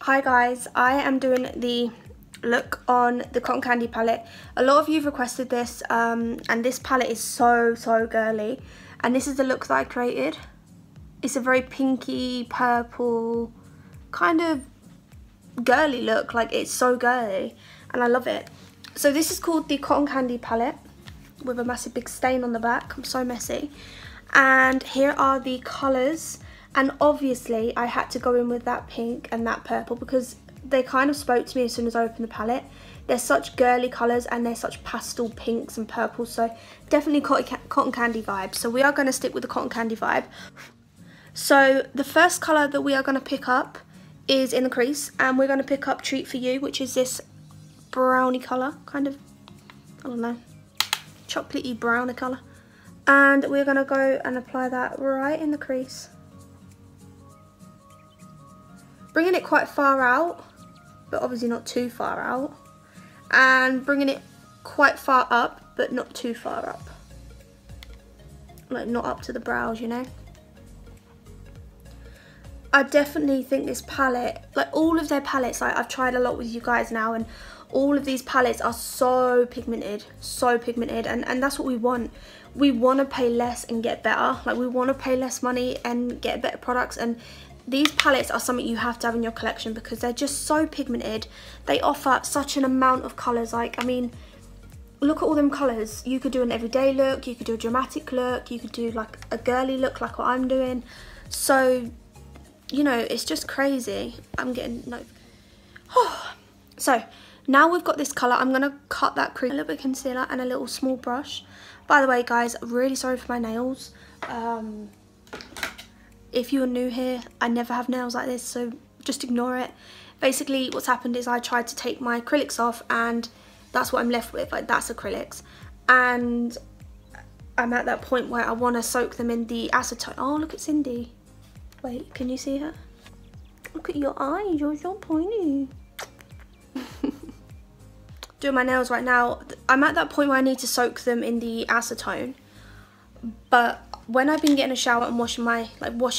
Hi guys, I am doing the look on the cotton candy palette. A lot of you have requested this and this palette is so girly, and this is the look that I created. It's a very pinky purple kind of girly look, like it's so girly and I love it. So this is called the cotton candy palette with a massive big stain on the back. I'm so messy. And here are the colours, and obviously I had to go in with that pink and that purple because they kind of spoke to me as soon as I opened the palette. They're such girly colours and they're such pastel pinks and purples, so definitely cotton candy vibe. So we are going to stick with the cotton candy vibe. So the first colour that we are going to pick up is in the crease, and we're going to pick up Treat For You, which is this brownie colour, kind of, I don't know, chocolatey brownie colour. And we're going to go and apply that right in the crease. Bringing it quite far out, but obviously not too far out. And bringing it quite far up, but not too far up. Like not up to the brows, you know. I definitely think this palette, like all of their palettes, like I've tried a lot with you guys now, and all of these palettes are so pigmented, and that's what we want. We want to pay less and get better. Like we want to pay less money and get better products, and these palettes are something you have to have in your collection because they're just so pigmented. They offer such an amount of colours. Like, I mean, look at all them colours. You could do an everyday look, you could do a dramatic look, you could do like a girly look like what I'm doing. So, you know, it's just crazy. I'm getting no. So now we've got this colour, I'm going to cut that crease, a little bit of concealer and a little small brush. By the way guys, really sorry for my nails. If you're new here, I never have nails like this, so just ignore it. Basically what's happened is I tried to take my acrylics off and that's what I'm left with, like that's acrylics. And I'm at that point where I want to soak them in the acetone. Oh, look at Cindy. Wait, can you see her? Look at your eyes, you're so pointy. Doing my nails right now. I'm at that point where I need to soak them in the acetone. But when I've been getting a shower and washing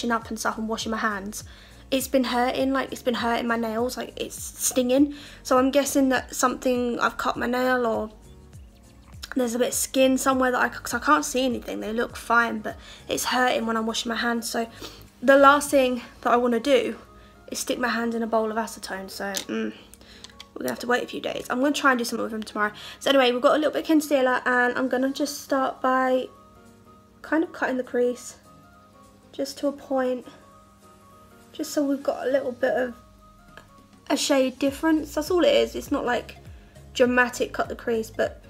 up and stuff and washing my hands, it's been hurting, like it's been hurting my nails, like it's stinging. So I'm guessing that I've cut my nail, or there's a bit of skin somewhere that cause I can't see anything. They look fine, but it's hurting when I'm washing my hands. So the last thing that I want to do is stick my hand in a bowl of acetone. So we're gonna have to wait a few days. I'm gonna try and do something with them tomorrow. So anyway, we've got a little bit of concealer, and I'm gonna just start by kind of cutting the crease just to a point, just so we've got a little bit of a shade difference. That's all it is. It's not like dramatic cut the crease, but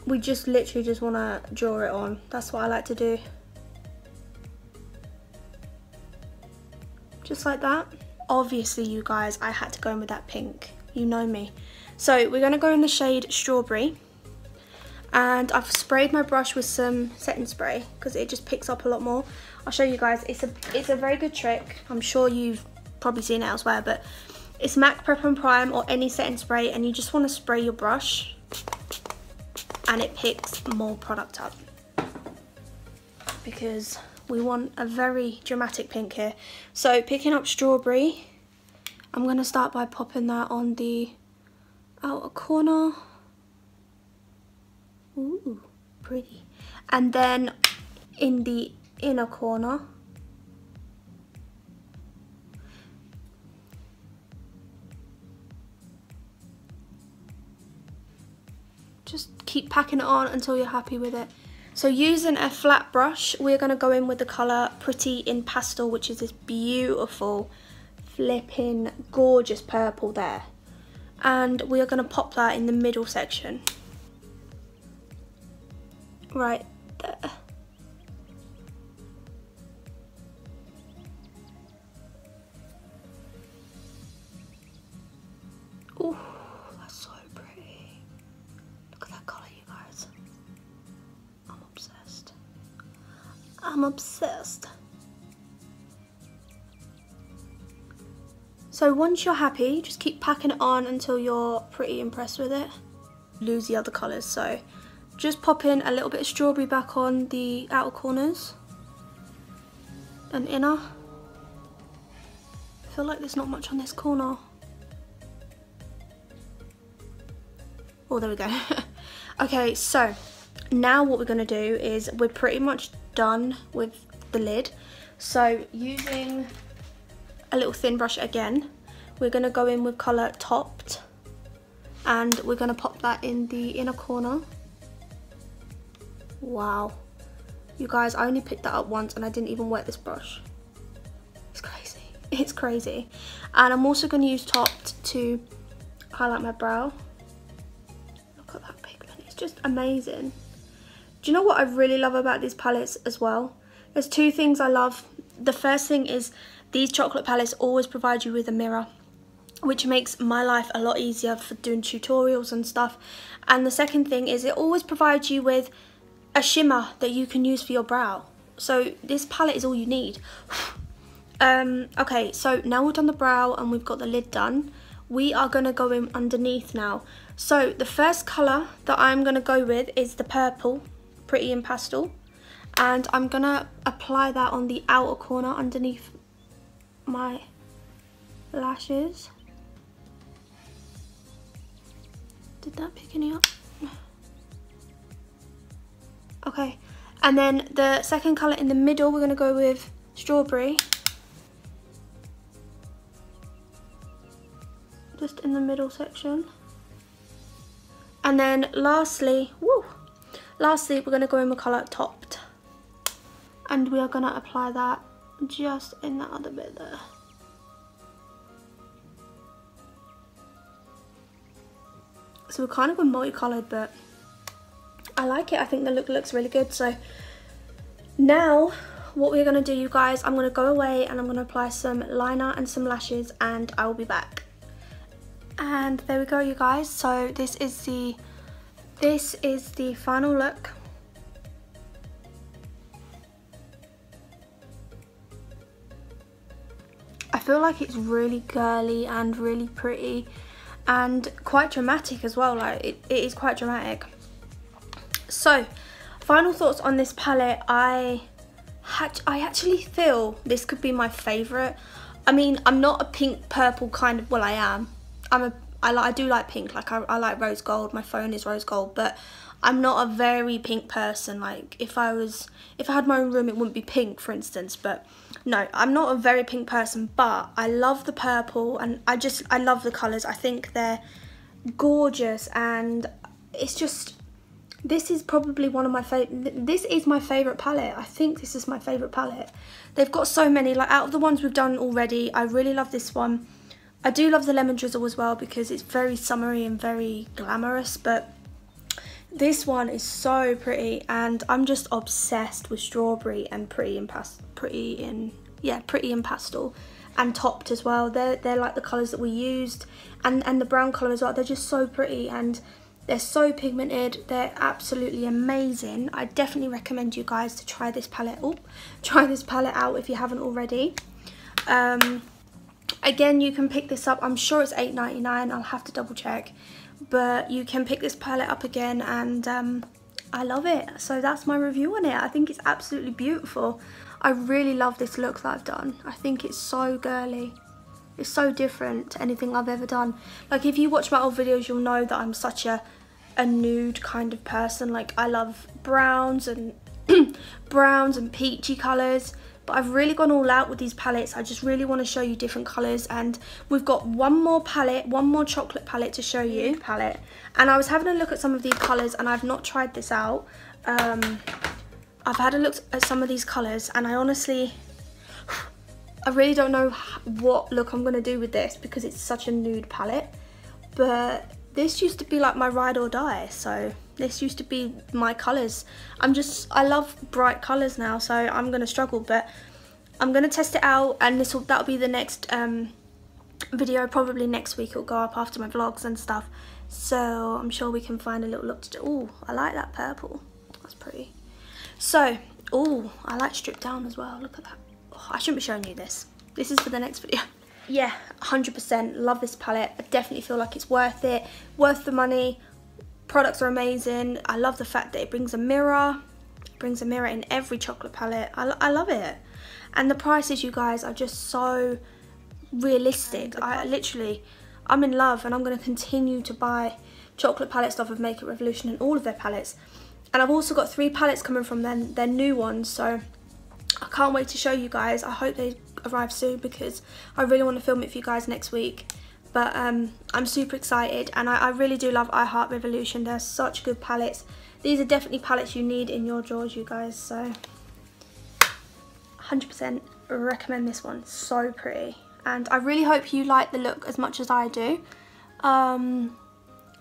we just literally just want to draw it on. That's what I like to do, just like that. Obviously you guys, I had to go in with that pink, you know me. So we're going to go in the shade Strawberry. And I've sprayed my brush with some setting spray because it just picks up a lot more. I'll show you guys. It's a very good trick. I'm sure you've probably seen it elsewhere, but it's MAC Prep and Prime or any setting spray, and you just want to spray your brush and it picks more product up because we want a very dramatic pink here. So picking up Strawberry, I'm going to start by popping that on the outer corner. Ooh, pretty. And then in the inner corner, just keep packing it on until you're happy with it. So using a flat brush, we're going to go in with the colour Pretty in Pastel, which is this beautiful, flipping, gorgeous purple there. And we are going to pop that in the middle section. Right there. Oh, that's so pretty. Look at that colour, you guys. I'm obsessed. I'm obsessed. So once you're happy, just keep packing it on until you're pretty impressed with it. Lose the other colours, so just pop in a little bit of Strawberry back on the outer corners and inner. I feel like there's not much on this corner. Oh, there we go. Okay, so now what we're going to do is we're pretty much done with the lid. So using a little thin brush again, we're going to go in with colour Topped, and we're going to pop that in the inner corner. Wow, you guys, I only picked that up once and I didn't even wet this brush. It's crazy, it's crazy. And I'm also going to use Topped to highlight my brow. Look at that pigment, it's just amazing. Do you know what I really love about these palettes as well? There's two things I love. The first thing is these chocolate palettes always provide you with a mirror, which makes my life a lot easier for doing tutorials and stuff. And the second thing is it always provides you with a shimmer that you can use for your brow. So this palette is all you need. Okay, so now we've done the brow and we've got the lid done. We are going to go in underneath now. So the first colour that I'm going to go with is the purple, Pretty in Pastel. And I'm going to apply that on the outer corner underneath my lashes. Did that pick any up? Okay, and then the second colour in the middle, we're going to go with Strawberry. Just in the middle section. And then lastly, we're going to go in with colour Topped. And we are going to apply that just in that other bit there. So we're kind of multicoloured, but I like it. I think the look looks really good. So now what we're going to do, you guys, I'm going to go away and I'm going to apply some liner and some lashes, and I will be back. And there we go, you guys. So this is the final look. I feel like it's really girly and really pretty and quite dramatic as well. Like it is quite dramatic. So final thoughts on this palette. I actually feel this could be my favourite. I mean, I'm not a pink purple kind of, well, I am. I do like pink, like I like rose gold. My phone is rose gold, but I'm not a very pink person. Like if I had my own room, it wouldn't be pink, for instance. But no, I'm not a very pink person, but I love the purple, and I love the colours. I think they're gorgeous, and it's just, this is probably one of my favourite, this is my favourite palette. I think this is my favourite palette. They've got so many, like out of the ones we've done already, I really love this one. I do love the Lemon Drizzle as well because it's very summery and very glamorous, but this one is so pretty, and I'm just obsessed with Strawberry and Pretty in Pastel and Topped as well. They're like the colours that we used, and the brown colour as well. They're just so pretty and they're so pigmented. They're absolutely amazing. I definitely recommend you guys to try this palette. Try this palette out if you haven't already. Again, you can pick this up. I'm sure it's $8.99. I'll have to double check. But you can pick this palette up again, and I love it. So that's my review on it. I think it's absolutely beautiful. I really love this look that I've done. I think it's so girly. It's so different to anything I've ever done. Like if you watch my old videos, you'll know that I'm such a nude kind of person. Like I love browns and browns and peachy colours. But I've really gone all out with these palettes. I just really want to show you different colours, and we've got one more palette, one more chocolate palette to show you. And I was having a look at some of these colours, and I've not tried this out. I've had a look at some of these colours, and I really don't know what look I'm going to do with this because it's such a nude palette. But this used to be like my ride or die, so this used to be my colours. I love bright colours now, so I'm going to struggle, but I'm going to test it out, and that'll be the next video. Probably next week it'll go up after my vlogs and stuff, so I'm sure we can find a little look to do. Oh, I like that purple, that's pretty. So, oh, I like Stripped Down as well, look at that. Oh, I shouldn't be showing you this. This is for the next video. Yeah, 100% love this palette. I definitely feel like it's worth it, worth the money. Products are amazing. I love the fact that it brings a mirror. It brings a mirror in every chocolate palette. I love it. And the prices, you guys, are just so realistic. I I'm in love, and I'm going to continue to buy chocolate palette stuff of Makeup Revolution and all of their palettes. And I've also got 3 palettes coming from their new ones, so I can't wait to show you guys. I hope they arrive soon because I really want to film it for you guys next week. But I'm super excited, and I really do love I Heart Revolution. They're such good palettes. These are definitely palettes you need in your drawers, you guys, so 100% recommend this one. So pretty, and I really hope you like the look as much as I do. And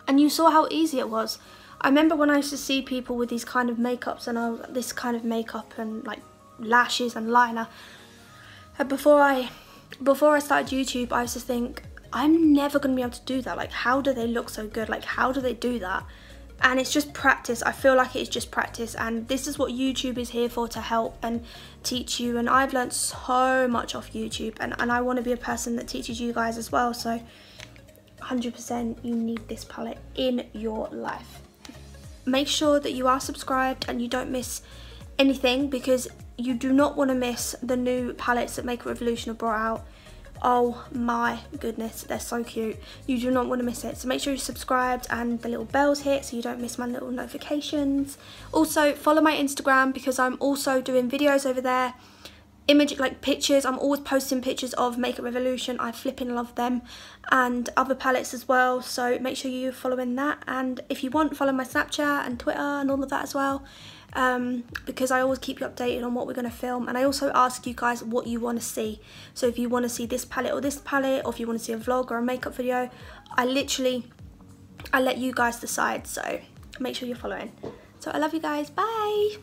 you saw how easy it was. I remember when I used to see people with these kind of makeups, and this kind of makeup and like lashes and liner. And before I started YouTube, I used to think, I'm never going to be able to do that. Like, how do they look so good? Like, how do they do that? And it's just practice. I feel like it's just practice, and this is what YouTube is here for, to help and teach you. And I've learned so much off YouTube, and I want to be a person that teaches you guys as well. So 100% you need this palette in your life. Make sure that you are subscribed and you don't miss anything, because you do not want to miss the new palettes that Makeup Revolution have brought out. Oh my goodness, they're so cute. You do not want to miss it. So make sure you're subscribed and the little bells hit so you don't miss my little notifications. Also follow my Instagram, because I'm also doing videos over there, like pictures. I'm always posting pictures of Makeup Revolution. I flipping love them, and other palettes as well, so make sure you're following that. And if you want, follow my Snapchat and Twitter and all of that as well, because I always keep you updated on what we're going to film. And I also ask you guys what you want to see. So if you want to see this palette, or if you want to see a vlog or a makeup video, I let you guys decide. So make sure you're following. So I love you guys. Bye.